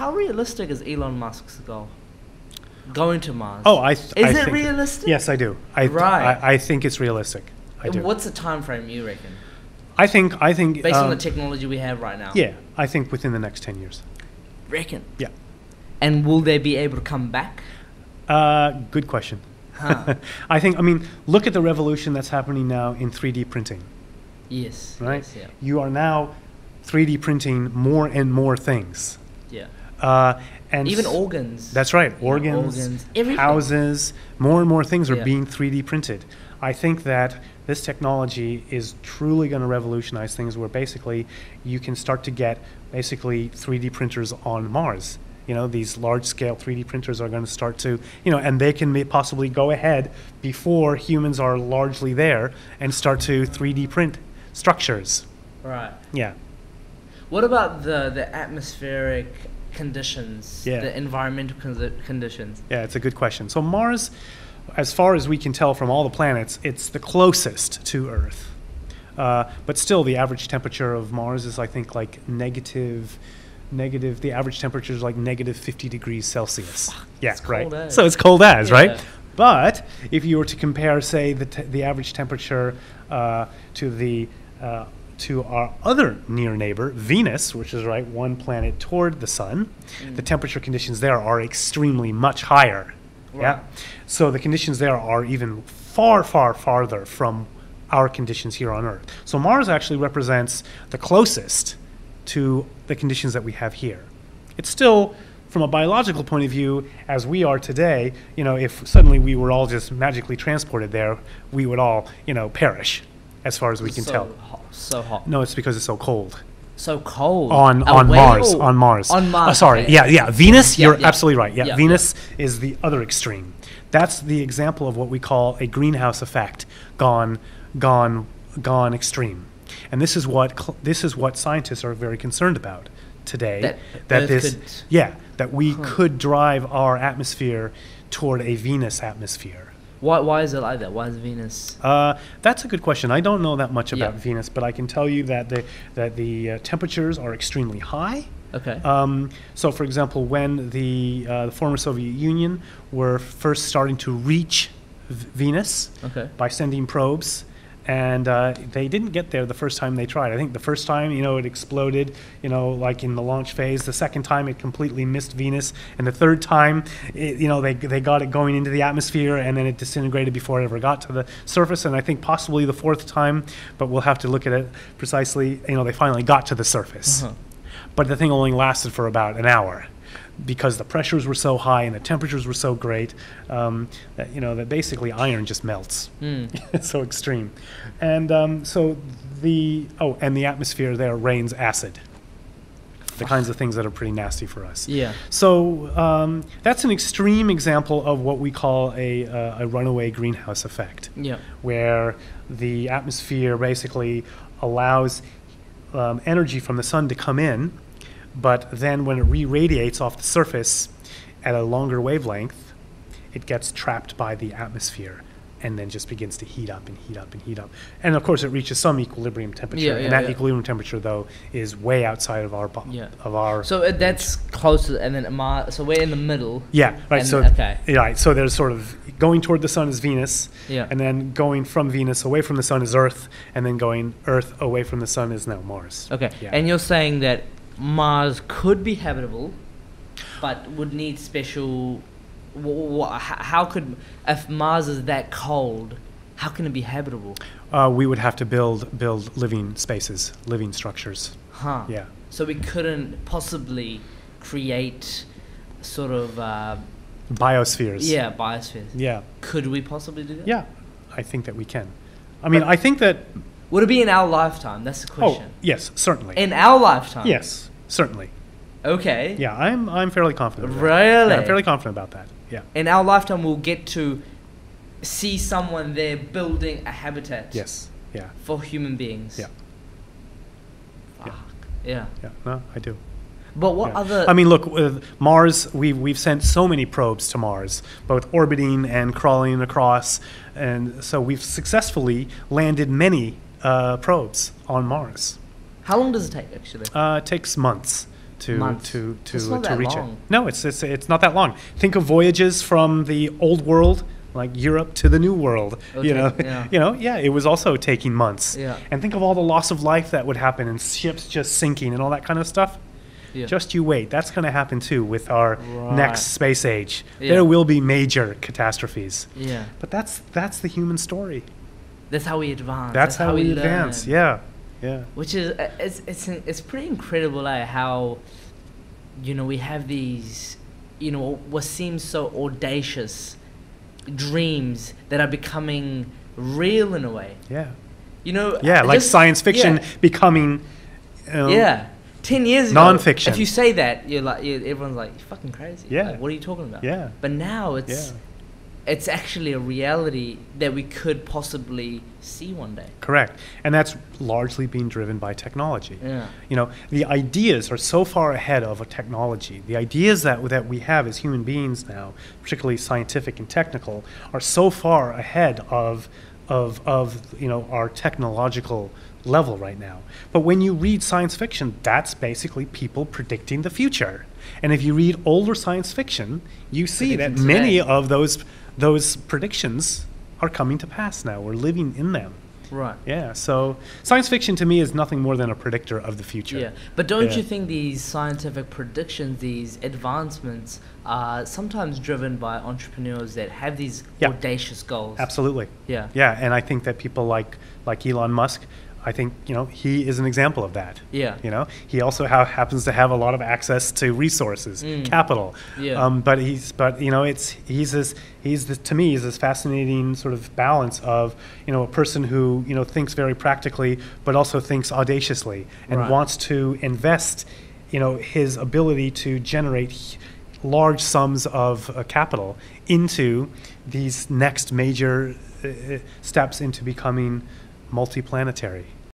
how realistic is Elon Musk's goal? Going to Mars. Oh, Is it realistic? Yes, I do. I think it's realistic. I do. What's the time frame you reckon? I think based on the technology we have right now. Yeah, I think within the next 10 years. Reckon? Yeah. And will they be able to come back? Good question. Huh. I mean, look at the revolution that's happening now in 3D printing. Yes. Right? Yes, yeah. You are now 3D printing more and more things. Yeah. And even organs. That's right. Yeah, organs, everything. houses, more and more things are Yeah. being 3D printed. I think that this technology is truly going to revolutionize things where basically you can start to get basically 3D printers on Mars. You know, these large-scale 3D printers are going to start to, and they can possibly go ahead before humans are largely there and start to 3D print structures. Right. Yeah. What about the atmospheric conditions, Yeah. the environmental conditions? Yeah, it's a good question. So Mars, as far as we can tell from all the planets, it's the closest to Earth. But still, the average temperature of Mars is, I think, like negative, the average temperature is like negative 50 degrees Celsius. Yeah, it's right. cold as. So it's cold as, Yeah. right? But if you were to compare, say, the average temperature to our other near neighbor, Venus, which is right one planet toward the sun, the temperature conditions there are extremely much higher. Right. Yeah. So the conditions there are even far, far farther from our conditions here on Earth. So Mars actually represents the closest to the conditions that we have here. It's still, from a biological point of view, as we are today, if suddenly we were all just magically transported there, we would all, perish, as far as we can tell. So hot. No, it's because it's so cold. So cold. On Away Mars. or- On Mars. On Mars. Sorry. okay. Yeah. Venus, Yeah, you're yeah. absolutely right. Yeah, Yeah, Venus is the other extreme. That's the example of what we call a greenhouse effect gone extreme. And this is what scientists are very concerned about today. That we could drive our atmosphere toward a Venus atmosphere. Why is it like that? Why is Venus? That's a good question. I don't know that much about Yeah. Venus, but I can tell you that the temperatures are extremely high. Okay. So, for example, when the former Soviet Union were first starting to reach Venus by sending probes, and they didn't get there the first time they tried. I think the first time, it exploded, like in the launch phase. The second time, it completely missed Venus, and the third time, they got it going into the atmosphere, and then it disintegrated before it ever got to the surface. And I think possibly the fourth time, but we'll have to look at it precisely. They finally got to the surface. But the thing only lasted for about an hour because the pressures were so high and the temperatures were so great that basically iron just melts. It's so extreme. And the atmosphere there rains acid. The kinds of things that are pretty nasty for us. Yeah. So that's an extreme example of what we call a runaway greenhouse effect. Yeah. Where the atmosphere basically allows energy from the sun to come in, but then when it re-radiates off the surface at a longer wavelength, it gets trapped by the atmosphere and then just begins to heat up and heat up and heat up. And of course it reaches some equilibrium temperature, and that equilibrium temperature though is way outside of our So that's closer, and then Mars. So we're in the middle. Yeah, right. And, So there's sort of going toward the sun is Venus, Yeah. and then going from Venus away from the sun is Earth, and then going Earth away from the sun is now Mars. Okay. Yeah. And you're saying that Mars could be habitable, but would need special. How could, if Mars is that cold, how can it be habitable? We would have to build living spaces, living structures. Huh. Yeah. So we couldn't possibly create sort of. Biospheres. Yeah, biospheres. Yeah. Could we possibly do that? Yeah, I think that we can. I mean, I think that. Would it be in our lifetime? That's the question. Oh, yes, certainly. In our lifetime? Yes, certainly. Okay. Yeah, I'm fairly confident. Really? Yeah, I'm fairly confident about that. Yeah. In our lifetime, we'll get to see someone there building a habitat. Yes. Yeah. For human beings. Yeah. Fuck. Yeah. Yeah. No, I do. But what other? I mean, look, with Mars, we've sent so many probes to Mars, both orbiting and crawling across, and so we've successfully landed many probes on Mars. How long does it take, actually? It takes months to Months. to It's not that reach long. it. No, it's not that long. Think of voyages from the old world, like Europe, to the new world. Okay, yeah. Yeah, it was also taking months. Yeah. And think of all the loss of life that would happen, and ships just sinking and all that kind of stuff. Yeah. Just you wait. That's going to happen too with our Right. next space age. Yeah. There will be major catastrophes. Yeah. But that's the human story. That's how we advance. That's how we learn. advance. Yeah. Yeah. Which is it's pretty incredible, how we have these what seems so audacious dreams that are becoming real in a way. Yeah. Yeah, like science fiction yeah. becoming 10 years ago, non-fiction. if you say that, everyone's like, you're fucking crazy. Yeah. Like, what are you talking about? Yeah. But now it's actually a reality that we could possibly see one day. Correct. And that's largely being driven by technology. Yeah. The ideas are so far ahead of a technology. The ideas that we have as human beings now, particularly scientific and technical, are so far ahead of our technological level right now. But when you read science fiction, that's basically people predicting the future. And if you read older science fiction, you see that many of those predictions are coming to pass now. We're living in them. Right. Yeah. So science fiction to me is nothing more than a predictor of the future. Yeah. But don't you think these scientific predictions, these advancements, are sometimes driven by entrepreneurs that have these audacious goals? Absolutely. Yeah. Yeah. And I think that people like Elon Musk, I think he is an example of that. Yeah. He also happens to have a lot of access to resources, capital. Yeah. But he's this fascinating sort of balance of a person who thinks very practically, but also thinks audaciously and wants to invest his ability to generate large sums of capital into these next major steps into becoming multiplanetary.